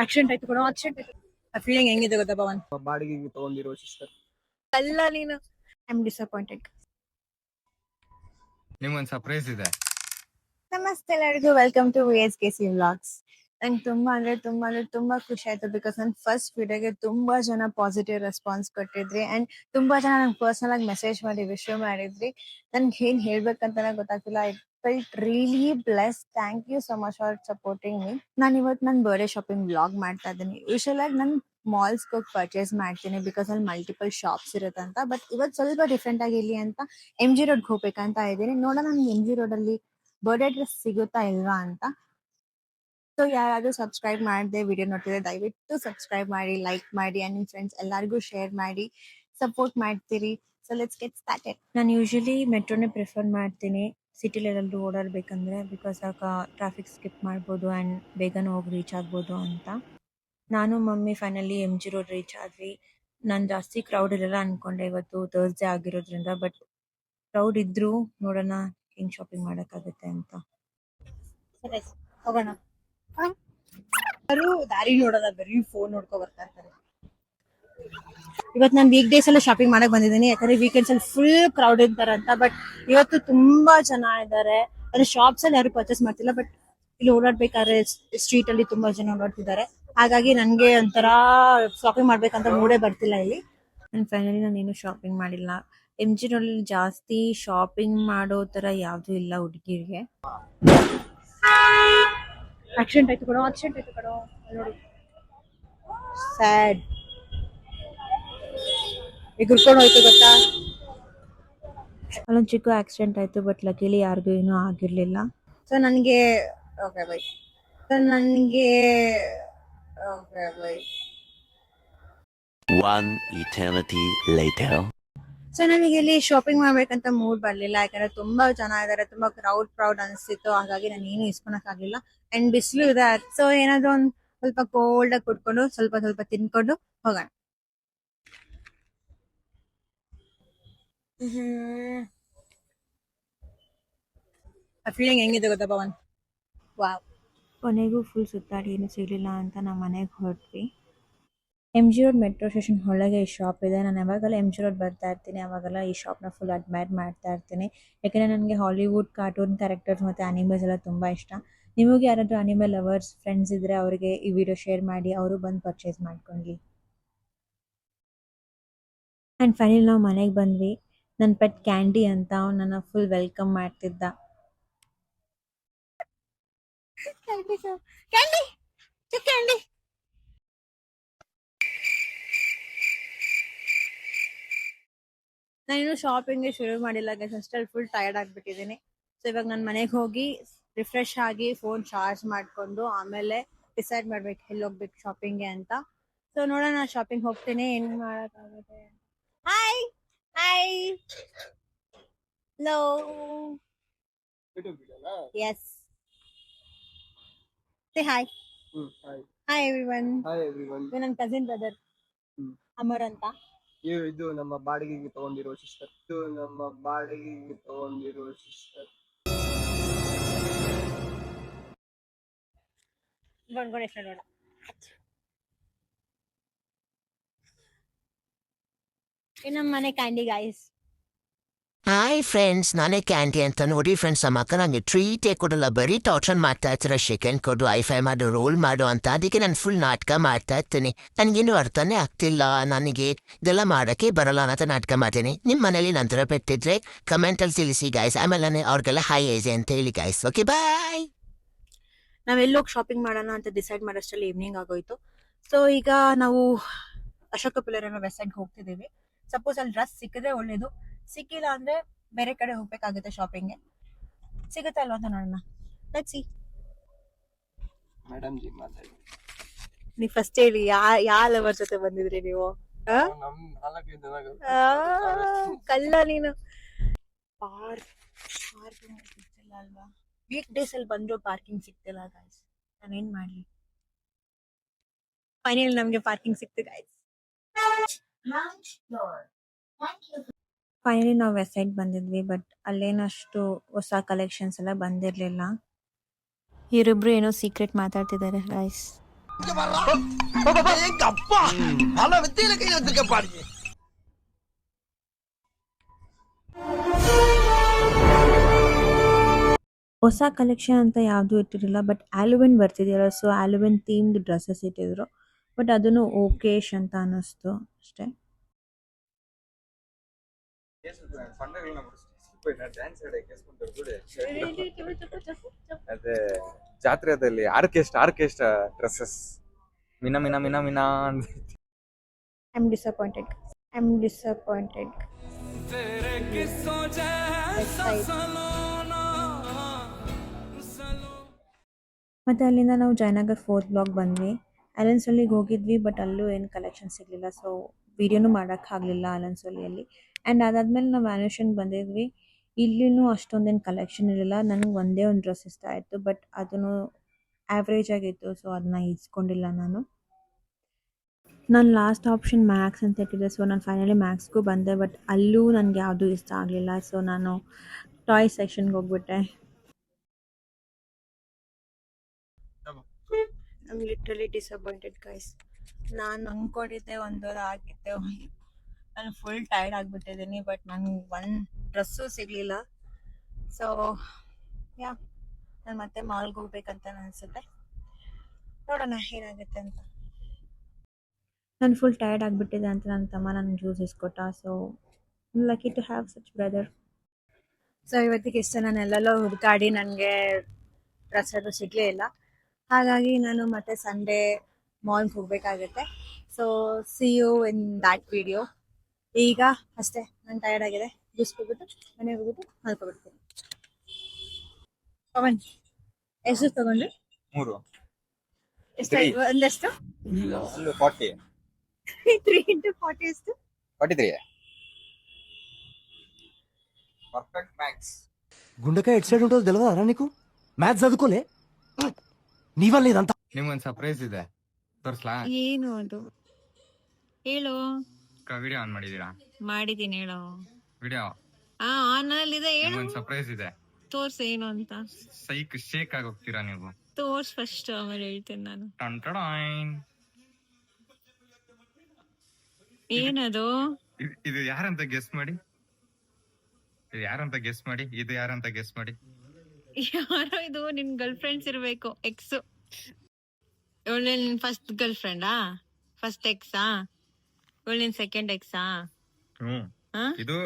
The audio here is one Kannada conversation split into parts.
ಆಕ್ಸಿಡೆಂಟ್ ಆಯ್ತು ಕೂಡ ಆಕ್ಸಿಡೆಂಟ್ ಆಯ್ತು. ಆ ಫೀಲಿಂಗ್ ಹೆಂಗಿದೆ ಗೊತ್ತಾ ಪವನ್? ಬಾಡಿಗೆಗೆ ತಗೊಂಡಿರೋ ಸಿಸ್ಟರ್. ಅಲ್ಲ ನೀನು ಐ ಆಮ್ ಡಿಸಪಾಯಿಂಟೆಡ್. ನಿಮ್ಗೊಂದು ಸರ್ಪ್ರೈಸ್ ಇದೆ. ನಮಸ್ತೆ ಎಲ್ಲರಿಗೂ, ವೆಲ್ಕಮ್ ಟು VSKC ವ್ಲಾಗ್ಸ್. ನಂಗೆ ತುಂಬಾ ಖುಷಿ ಆಯ್ತು ಬಿಕಾಸ್ ನನ್ನ ಫಸ್ಟ್ ವಿಡಿಯೋಗೆ ತುಂಬಾ ಜನ ಪಾಸಿಟಿವ್ ರೆಸ್ಪಾನ್ಸ್ ಕೊಟ್ಟಿದ್ರಿ ಅಂಡ್ ತುಂಬಾ ಜನ ನಂಗೆ ಪರ್ಸನಲ್ ಆಗಿ ಮೆಸೇಜ್ ಮಾಡಿ ವಿಶ್ ಮಾಡಿದ್ರಿ. ನನ್ಗೆ ಏನ್ ಹೇಳ್ಬೇಕಂತಾನೆ ಗೊತ್ತಾಗ್ತಿಲ್ಲ. I felt really bless. Thank you so much for supporting me. ನಾನು ಇವತ್ತು ನನ್ನ ಬರ್ಡೇ ಶಾಪಿಂಗ್ ವ್ಲಾಗ್ ಮಾಡ್ತಾ ಇದ್ದೀನಿ. ಯೂಶಲ್ ಆಗಿ ನಾನು ಮಾಲ್ಸ್ ಹೋಗಿ ಪರ್ಚೇಸ್ ಮಾಡ್ತೀನಿ ಬಿಕಾಸ್ ಅಲ್ಲಿ ಮಲ್ಟಿಪಲ್ ಶಾಪ್ಸ್ ಇರುತ್ತೆ ಅಂತ. ಬಟ್ ಇವತ್ತು ಸ್ವಲ್ಪ ಡಿಫ್ರೆಂಟ್ ಆಗಿ ಇಲ್ಲಿ ಅಂತ MG ರೋಡ್ಗೆ ಹೋಗ್ಬೇಕಂತ ಇದ್ದೀನಿ. ನೋಡೋಣ ನನ್ಗೆ MG ರೋಡ್ ಅಲ್ಲಿ ಬರ್ಡೇ ಡ್ರೆಸ್ ಸಿಗುತ್ತಾ ಇಲ್ವಾ ಅಂತ. ಸೊ ಯಾರಾದ್ರೂ ಸಬ್ಸ್ಕ್ರೈಬ್ ಮಾಡದೆ ವಿಡಿಯೋ ನೋಡ್ತಿದ್ರೆ ದಯವಿಟ್ಟು ಸಬ್ಸ್ಕ್ರೈಬ್ ಮಾಡಿ, ಲೈಕ್ ಮಾಡಿ ಅಂಡ್ ನಿಮ್ ಫ್ರೆಂಡ್ಸ್ ಎಲ್ಲರಿಗೂ ಶೇರ್ ಮಾಡಿ ಸಪೋರ್ಟ್ ಮಾಡ್ತೀರಿ. So let's get started. ನಾನು ಯೂಶಲಿ ಮೆಟ್ರೋನೇ ಪ್ರಿಫರ್ ಮಾಡ್ತೀನಿ ಸಿಟಿಲಿ ಎಲ್ಲರೂ ಓಡಾಡ್ಬೇಕಂದ್ರೆ, ಬಿಕಾಸ್ ಆಗ ಟ್ರಾಫಿಕ್ ಸ್ಕಿಪ್ ಮಾಡ್ಬೋದು ಅಂಡ್ ಬೇಗನೆ ಹೋಗಿ ರೀಚ್ ಆಗ್ಬೋದು ಅಂತ. ನಾನು mummy finally MG road reach ಆದ್ವಿ. ನಾನು ಜಾಸ್ತಿ ಕ್ರೌಡ್ ಇರಲ್ಲ ಅನ್ಕೊಂಡೆ ಇವತ್ತು ಥರ್ಸ್ಡೇ ಆಗಿರೋದ್ರಿಂದ, ಬಟ್ ಕ್ರೌಡ್ ಇದ್ರು ನೋಡೋಣ ಹೆಂಗ್ ಶಾಪಿಂಗ್ ಮಾಡಕ್ಕಾಗುತ್ತೆ ಅಂತ. ಹೋಗೋಣ. ದಾರಿ ನೋಡೋದ, ಬರೀ ಫೋನ್ ನೋಡ್ಕೊ ಬರ್ತಾ ಇರ್ತಾರೆ. ಇವತ್ತು ನಾನು ವೀಕ್ ಡೇಸ್ ಎಲ್ಲ ಶಾಪಿಂಗ್ ಮಾಡಕ್ ಬಂದಿದ್ದೀನಿ, ಯಾಕಂದ್ರೆ ವೀಕೆಂಡ್ಸ್ ಅಲ್ಲಿ ಫುಲ್ ಕ್ರೌಡ್ ಇರ್ತಾರೆ ಅಂತ. ಬಟ್ ಇವತ್ತು ತುಂಬಾ ಜನ ಇದ್ದಾರೆ. ಅಂದ್ರೆ ಶಾಪ್ಸ್ ಅಲ್ಲಿ ಯಾರು ಪರ್ಚೇಸ್ ಮಾಡ್ತಿಲ್ಲ, ಬಟ್ ಇಲ್ಲಿ ಓಡಾಡ್ಬೇಕಾದ್ರೆ ಸ್ಟ್ರೀಟ್ ಅಲ್ಲಿ ತುಂಬಾ ಜನ ಓಡಾಡ್ತಿದ್ದಾರೆ. ಹಾಗಾಗಿ ನನ್ಗೆ ಒಂಥರ ಶಾಪಿಂಗ್ ಮಾಡ್ಬೇಕಂತ ಮೂಡೇ ಬರ್ತಿಲ್ಲ ಇಲ್ಲಿ. ಫೈನಲಿ ನಾನೇನು ಶಾಪಿಂಗ್ ಮಾಡಿಲ್ಲ. MG ರೋಡ್ ಜಾಸ್ತಿ ಶಾಪಿಂಗ್ ಮಾಡೋ ತರ ಯಾವ್ದು ಇಲ್ಲ ಹುಡುಗಿರಿಗೆ. ಆಕ್ಸಿಡೆಂಟ್ ಆಯ್ತು ಕಣೋ, ಆಕ್ಸಿಡೆಂಟ್ ಆಯ್ತು ಕಣೋ, ನೋಡಿ ಸ್ಯಾಡ್. ಈಗ ಹುರ್ಕೊಂಡು ಹೋಯ್ತು ಗೊತ್ತಾ. ಅಲ್ಲೊಂದು ಚಿಕ್ಕ ಆಕ್ಸಿಡೆಂಟ್ ಆಯ್ತು, ಬಟ್ ಲಕಿಲಿ ಯಾರಿಗೂ ಏನೂ ಆಗಿರ್ಲಿಲ್ಲ. ಸೊ ನನಗೆ ಓಕೆ ಬೈ. ಸೊ ನನಗೆ okay by. One eternity later. So ನನಗೆ ಇಲ್ಲಿ ಶಾಪಿಂಗ್ ಮಾಡ್ಬೇಕಂತ ಮೂಡ್ ಬರ್ಲಿಲ್ಲ, ಯಾಕಂದ್ರೆ ತುಂಬಾ ಜನ ಇದಾರೆ, ತುಂಬಾ ಕ್ರೌಡ್ ಅನಿಸ್ತಿತ್ತು. ಹಾಗಾಗಿ ನಾನು ಏನು ಇಸ್ಕೊಳಕ್ ಆಗ್ಲಿಲ್ಲ. ಅಂಡ್ ಬಿಸಿಲು ಇದೆ. ಸೊ ಏನಾದ್ರು ಒಂದ್ ಸ್ವಲ್ಪ ಕೋಲ್ಡ್ ಆಗಿ ಕುಡ್ಕೊಂಡು ಸ್ವಲ್ಪ ತಿನ್ಕೊಂಡು ಹೋಗೋಣ. ಆ ಫೀಲಿಂಗ್ ಹೆಂಗಿದೆ ಗೊತ್ತಾ ಪವನ್? ವಾವ್. ಕೊನೆಗೂ ಫುಲ್ ಸುತ್ತಾಡಿ ಏನು ಸಿಗ್ಲಿಲ್ಲ ಅಂತ ನಾವು ಮನೆಗೆ ಹೊರಟ್ವಿ. MG ರೋಡ್ ಮೆಟ್ರೋ ಸ್ಟೇಷನ್ ಒಳಗೆ ಈ ಶಾಪ್ ಇದೆ. ನಾನು ಯಾವಾಗೆಲ್ಲ MG ರೋಡ್ ಬರ್ತಾ ಇರ್ತೀನಿ, ಅವಾಗೆಲ್ಲ ಈ ಶಾಪ್ನ ಫುಲ್ ಅಡ್ಮೈರ್ ಮಾಡ್ತಾ ಇರ್ತೀನಿ. ಯಾಕಂದರೆ ನನಗೆ ಹಾಲಿವುಡ್ ಕಾರ್ಟೂನ್ ಕ್ಯಾರೆಕ್ಟರ್ಸ್ ಮತ್ತು ಅನಿಮಲ್ಸ್ ಎಲ್ಲ ತುಂಬ ಇಷ್ಟ. ನಿಮಗೆ ಯಾರಾದರೂ ಅನಿಮಲ್ ಲವರ್ಸ್ ಫ್ರೆಂಡ್ಸ್ ಇದ್ದರೆ ಅವರಿಗೆ ಈ ವಿಡಿಯೋ ಶೇರ್ ಮಾಡಿ, ಅವರು ಬಂದು ಪರ್ಚೇಸ್ ಮಾಡ್ಕೊಳ್ಳಿ. ಆ್ಯಂಡ್ ಫೈನಲಿ ನಾವು ಮನೆಗೆ ಬಂದ್ವಿ. ನನ್ನ ಪೆಟ್ ಕ್ಯಾಂಡಿ ಅಂತ ನನ್ನ ಫುಲ್ ವೆಲ್ಕಮ್ ಮಾಡ್ತಿದ್ದ. ಕ್ಯಾಂಡಿ ಕ್ಯಾಂಡಿ ನಾನಿನ್ನು ಶಾಪಿಂಗ್ಗೆ ಶುರು ಮಾಡಿಲ್ಲ ಗೈಸ್, ಅಷ್ಟರಲ್ಲಿ ಫುಲ್ ಟಯರ್ಡ್ ಆಗಿಬಿಟ್ಟಿದ್ದೀನಿ. ಸೊ ಇವಾಗ ನಾನು ಮನೆಗೆ ಹೋಗಿ ರಿಫ್ರೆಶ್ ಆಗಿ ಫೋನ್ ಚಾರ್ಜ್ ಮಾಡಿಕೊಂಡು ಆಮೇಲೆ ಡಿಸೈಡ್ ಮಾಡ್ಬೇಕು ಎಲ್ಲಿ ಹೋಗ್ಬೇಕು ಶಾಪಿಂಗ್ಗೆ ಅಂತ. ಸೊ ನೋಡೋಣ, ಶಾಪಿಂಗ್ ಹೋಗ್ತೀನಿ, ಏನು ಮಾಡೋಕ್ಕಾಗುತ್ತೆ. Hi hi hello yes say hi. Hi everyone. ನನ್ನ ಕಸಿನ್ ಬ್ರದರ್ ಅಮರ್ ಅಂತ. ಇದು ನಮ್ಮ ಬಾಡಿಗೆಗೆ ತಗೊಂಡಿರೋ ಸಿಸ್ಟರ್. ನೋಡ. ನಮ್ಮ ಮನೆ ಕ್ಯಾಂಡಿ ಗೈಸ್. ಹಾಯ್ ಫ್ರೆಂಡ್ಸ್, ನಾನೇ ಕ್ಯಾಂಡಿ ಅಂತ. ನೋಡಿ ಫ್ರೆಂಡ್ಸ್, ನಮ್ಮ ಅಕ್ಕ ನನಗೆ ಟ್ರೀಟೇ ಕೊಡಲ್ಲ, ಬರೀ ಟಾರ್ಚರ್ ಮಾಡ್ತಾ ಇರ್ತಾರೆ. ಚಿಕನ್ ಕೊಡು, ಐಫೈ ಮಾಡು, ರೋಲ್ ಮಾಡು ಅಂತ. ಅದಕ್ಕೆ ನಾನು ಫುಲ್ ನಾಟಕ ಮಾಡ್ತಾ ಇರ್ತೀನಿ. ನನಗೇನು ಅರ್ಥನೇ ಆಗ್ತಿಲ್ಲ, ನನಗೆ ಇದೆಲ್ಲ ಮಾಡೋಕ್ಕೆ ಬರಲ್ಲ ಅಂತ ನಾಟಕ ಮಾಡ್ತೀನಿ. ನಿಮ್ಮ ಮನೇಲಿ ನಂತರ ಪೆಟ್ಟಿದ್ರೆ ಕಮೆಂಟಲ್ಲಿ ತಿಳಿಸಿ ಗಾಯ್ಸ್. ಆಮೇಲೆ ನಾನು ಅವ್ರಿಗೆಲ್ಲ ಹಾಯ್ ಏಜೆ ಅಂತ ಹೇಳಿ ಗಾಯ್ಸ್. Okay bye. ನಾವೆಲ್ಲೋಗಿ ಶಾಪಿಂಗ್ ಮಾಡೋಣ ಅಂತ ಡಿಸೈಡ್ ಮಾಡೋಷ್ಟರಲ್ಲಿ ಈವ್ನಿಂಗ್ ಆಗೋಯ್ತು. ಸೊ ಈಗ ನಾವು ಅಶೋಕ ಪಿಲ್ಲರ್ ಅನ್ನೋ ವೆಬ್ಸೈಟ್ಗೆ ಹೋಗ್ತಿದ್ದೀವಿ. ಸಪೋಸ್ ಅಲ್ಲಿ ಡ್ರೆಸ್ ಸಿಕ್ಕಿದ್ರೆ ಒಳ್ಳೇದು, ಸಿಕ್ಕಿಲ್ಲ ಅಂದ್ರೆ ಬೇರೆ ಕಡೆ ಹೋಗ್ಬೇಕಾಗುತ್ತೆ ಶಾಪಿಂಗ್ಗೆ. ಸಿಗುತ್ತೆ ಅಲ್ವಾ ಅಂತ ನೋಡೋಣ. Let's see. ಮೇಡಮ್ ಜಿ ಮಾತಾಡಿ. ನೀವು ಫಸ್ಟ್ ಹೇಳಿ, ಯಾವ ಲವರ್ ಜೊತೆ ಬಂದಿದ್ರಿ ನೀವು? ಕಲ್ಲ ನೀನು. ಪಾರ್ಕಿಂಗ್ ಸಿಗ್ತಿಲ್ಲ ಅಲ್ವಾ? ವೀಕ್ ಡೇಸ್ ಅಲ್ಲಿ ಬಂದ್ರು ಪಾರ್ಕಿಂಗ್ ಸಿಗ್ತಿಲ್ಲ ಗಾಯ್ಸ್. ನಾನೇನ್ ಮಾಡ್ಲಿ? ಫೈನಲಿ ನಮ್ಗೆ ಪಾರ್ಕಿಂಗ್ ಸಿಕ್ತು ಗಾಯ್ಸ್. ಫೈನಲಿ ನಾವು ವೆಬ್ಸೈಟ್ ಬಂದಿದ್ವಿ, ಬಟ್ ಅಲ್ಲೇನಷ್ಟು ಹೊಸ ಕಲೆಕ್ಷನ್ಸ್ ಎಲ್ಲ ಬಂದಿರಲಿಲ್ಲ. ಇವರಿಬ್ರು ಏನೋ ಸೀಕ್ರೆಟ್ ಮಾತಾಡ್ತಿದ್ದಾರೆ ಗಾಯ್ಸ್. ಹೊಸ ಕಲೆಕ್ಷನ್ ಅಂತ ಯಾವುದೂ ಇಟ್ಟಿರಲಿಲ್ಲ, ಬಟ್ ಆ್ಯಲುವೆನ್ ಬರ್ತಿದೆಯಲ್ಲ, ಸೊ ಆ್ಯಲುವೆನ್ ಥೀಮ್ಡ್ ಡ್ರೆಸ್ಸಸ್ ಇಟ್ಟಿದ್ರು. ಬಟ್ ಅದನ್ನು ಓಕೇಶ್ ಅಂತ ಅನ್ನಿಸ್ತು ಅಷ್ಟೇ. ಅದೇ ಜಾತ್ರೆದಲ್ಲಿ ಆರ್ಕೆಸ್ಟ್ರಾ ಡ್ರೆಸ್ಸಸ್ ಮಿನ ಮಿನ ಮಿನ ಮಿನ ಅಂತ. I am disappointed. ಮತ್ತು ಅಲ್ಲಿಂದ ನಾವು ಜಯನಗರ್ 4th ಬ್ಲಾಕ್ ಬಂದ್ವಿ. ಅಲನ್ಸೊಲ್ಲಿಗೆ ಹೋಗಿದ್ವಿ, ಬಟ್ ಅಲ್ಲೂ ಏನು ಕಲೆಕ್ಷನ್ ಸಿಗಲಿಲ್ಲ, ಸೊ ವೀಡಿಯೋನೂ ಮಾಡೋಕ್ಕಾಗಲಿಲ್ಲ ಅಲನ್ಸೊಲ್ಲಿಯಲ್ಲಿ. ಆ್ಯಂಡ್ ಅದಾದಮೇಲೆ ನಾವು ವ್ಯಾಲ್ಯೂಷನ್ಗೆ ಬಂದಿದ್ವಿ. ಇಲ್ಲಿನೂ ಅಷ್ಟೊಂದೇನು ಕಲೆಕ್ಷನ್ ಇರಲಿಲ್ಲ. ನನಗೆ ಒಂದೇ ಒಂದು ಡ್ರೆಸ್ ಇಷ್ಟ ಆಯಿತು, ಬಟ್ ಅದೂ ಆ್ಯಾವ್ರೇಜ್ ಆಗಿತ್ತು, ಸೊ ಅದನ್ನ ಇಸ್ಕೊಂಡಿಲ್ಲ ನಾನು. ನಾನು ಲಾಸ್ಟ್ ಆಪ್ಷನ್ ಮ್ಯಾಕ್ಸ್ ಅಂತ ಇಟ್ಟಿದ್ದೆ, ಸೊ ನಾನು ಫೈನಲಿ ಮ್ಯಾಕ್ಸ್ಗೂ ಬಂದೆ, ಬಟ್ ಅಲ್ಲೂ ನನಗೆ ಯಾವುದೂ ಇಷ್ಟ ಆಗಲಿಲ್ಲ, ಸೊ ನಾನು ಟಾಯ್ ಸೆಕ್ಷನ್ಗೆ ಹೋಗ್ಬಿಟ್ಟೆ. I literally disappointed guys. ನಾನು ಅಂದ್ಕೊಂಡಿದ್ದೆ ಒಂದೂವರೆ ಆಗಿದ್ದೆ, ನಾನು ಫುಲ್ ಟೈರ್ಡ್ ಆಗಿಬಿಟ್ಟಿದ್ದೀನಿ, ಬಟ್ ನನಗೆ ಒಂದು ಡ್ರೆಸ್ಸು ಸಿಗಲಿಲ್ಲ. ಸೊ ಯಾ, ನಾನು ಮತ್ತೆ ಮಾಲ್ಗೆ ಹೋಗ್ಬೇಕಂತ ಅನಿಸುತ್ತೆ. ನೋಡೋಣ ಏನಾಗುತ್ತೆ ಅಂತ. ನಾನು ಫುಲ್ ಟೈರ್ಡ್ ಆಗಿಬಿಟ್ಟಿದೆ ಅಂತ ನನ್ನ ತಮ್ಮ ನನಗೆ ಜ್ಯೂಸ್ ಇಸ್ಕೊಟ್ಟ. So lucky to have such brother. So ಇವತ್ತಿಗೆ ಇಷ್ಟ, ನಾನು ಎಲ್ಲೆಲ್ಲೋ ಹುಡುಕಾಡಿ ನನಗೆ ಡ್ರೆಸ್ ಅದು ಸಿಗಲೇ ಇಲ್ಲ. ಹಾಗಾಗಿ ನಾನು ಮತ್ತೆ ಸಂಡೇ ಮಾಲ್ಗೆ ಹೋಗಬೇಕಾಗುತ್ತೆ. So see you in that video. ಈಗ ಅಷ್ಟೇ, ನಾನು ಟಯರ್ಡ್ ಆಗಿದೆ, ಜ್ಯೂಸ್ ಹೋಗ್ಬಿಟ್ಟು ಮನೆಗೆ ಹೋಗ್ಬಿಟ್ಟು ಮಲ್ಕೊಬಿಡ್ತೀನಿ. ಪವನ್ ಎಷ್ಟು ತಗೊಂಡ್ರಿ? 3 ಎಷ್ಟು? ಒಂದೆಷ್ಟು? 40 3 into 40 ಎಷ್ಟು? 43 పర్ఫెక్ట్ మ్యాక్స్. గుండెకాయ ఎటు సైడ్ ఉంటుందో తెలియదా నీకు? మ్యాథ్స్ చదువుకోలే నీ వల్ల ఇదంతా. ನಿಮ್ಗೊಂದು ಸರ್ಪ್ರೈಸ್ ಇದೆ, ತೋರ್ಸ್ಲಾ? ಏನು ಅದು? ಹೇಳು. ವಿಡಿಯೋ ಆನ್ ಮಾಡಿದೀರಾ? ಮಾಡಿದ್ದೀನಿ, ಹೇಳು. ವಿಡಿಯೋ ಆನ್ ಅಲ್ಲಿದೆ, ಹೇಳು. ನಿಮ್ಗೊಂದು ಸರ್ಪ್ರೈಸ್ ಇದೆ, ತೋರ್ಸು ಏನು ಅಂತ. ಶೇಕ್ ಆಗಿ ಹೋಗ್ತೀರಾ ನೀವು. ತೋರ್ಸ್ ಫಸ್ಟ್, ಆಮೇಲೆ ಹೇಳ್ತೀನಿ ನಾನು. ಟಂಟಡಾಯ್ನ್. ಏನದು? ಇದು ಯಾರಂತ ಗೆಸ್ ಮಾಡಿ. ಇದು ಯಾರಂತ ಗೆಸ್ ಮಾಡಿ. ಯಾರೋ ಇದು ನಿನ್ ಗರ್ಲ್ ಫ್ರೆಂಡ್ಸ್ ಇರ್ಬೇಕು, ಎಕ್ಸ್. ಇವಳು ನಿನ್ ಫಸ್ಟ್ ಗರ್ಲ್ ಫ್ರೆಂಡಾ? ಫಸ್ಟ್ ಎಕ್ಸಾ? ಇವಳು ನಿನ್ ಸೆಕೆಂಡ್ ಎಕ್ಸಾ? ಇದು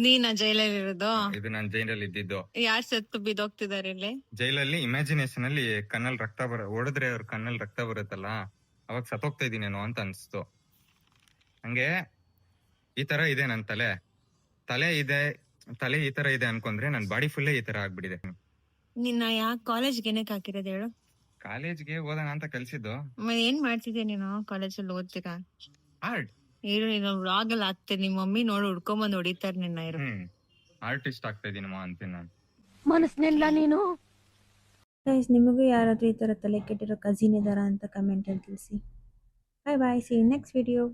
ನೀನ ಜೈಲಲ್ಲಿ ಇರೋದು? ಇದು ನಾನು ಜೈಲಲ್ಲಿ ಇದ್ದಿದ್ದು. ಯಾರ್ ಸತ್ತು ಬಿದ್ದೋಗ್ತಿದಾರೆ ಇಲ್ಲಿ? ಜೈಲಲ್ಲಿ ಇಮ್ಯಾಜಿನೇಷನ್ ಅಲ್ಲಿ ಕಣ್ಣಲ್ಲಿ ರಕ್ತ ಹೊಡೆದ್ರೆ ಅವ್ರ ಕಣ್ಣಲ್ಲಿ ರಕ್ತ ಬರುತ್ತಲ್ಲ, ಅವಾಗ ಸತ್ತೋಗ್ತಾ ಇದೀನೇನೋ ಅಂತ ಅನ್ಸ್ತು. ಹಂಗೆ ಈ ತರ ಇದೆ ನನ್ ತಲೆ ಈ ತರ ಇದೆ ಅನ್ಕೊಂಡ್ರೆ ನನ್ ಬಾಡಿ ಫುಲ್ಲೇ ಈ ತರ ಆಗ್ಬಿಟ್ಟಿದೆ. ನಿನ್ನ ಯಾಕೆ ಕಾಲೇಜ್ಗೆ ಏನಕ್ಕೆ ಹಾಕಿರೋದು ಹೇಳು? ಕಾಲೇಜ್ಗೆ ಓದೋಣ ಅಂತ ಕಲ್ಸಿದ್ದು. ಏನ್ ಮಾಡ್ತಿದ್ಯಾ ನೀನು ಕಾಲೇಜಲ್ಲಿ ಓದ್ತೀರಾ? ಆರ್ಟ್. ನೀನು ವ್ಲಾಗ್ ಅಲ್ಲಿ ಹಾಕ್ತೀನಿ, ನಿಮ್ಮ ಮಮ್ಮಿ ನೋಡಿ ಹುಡ್ಕೊಂಬಂದ್ ಹೊಡಿತಾರೆ ನಿನ್ನ. ಆರ್ಟಿಸ್ಟ್ ಆಗ್ತಾ ಇದೀನಮ್ಮ ಅಂತೀನಿ ನಾನು. ಮನಸ್ಸಿನಿಲ್ಲ ನೀನು. ಗೈಸ್, ನಿಮಗೂ ಯಾರಾದ್ರೂ ಈ ತರ ತಲೆ ಕೆಟ್ಟಿರೋ ಕಸಿನ್ ಇದಾರಾ ಅಂತ ಕಮೆಂಟ್ ಅಲ್ಲಿ ತಿಳಿಸಿ. ಬಾಯ್ ಬಾಯ್, ಸಿ ಯು ನೆಕ್ಸ್ಟ್ ವಿಡಿಯೋ.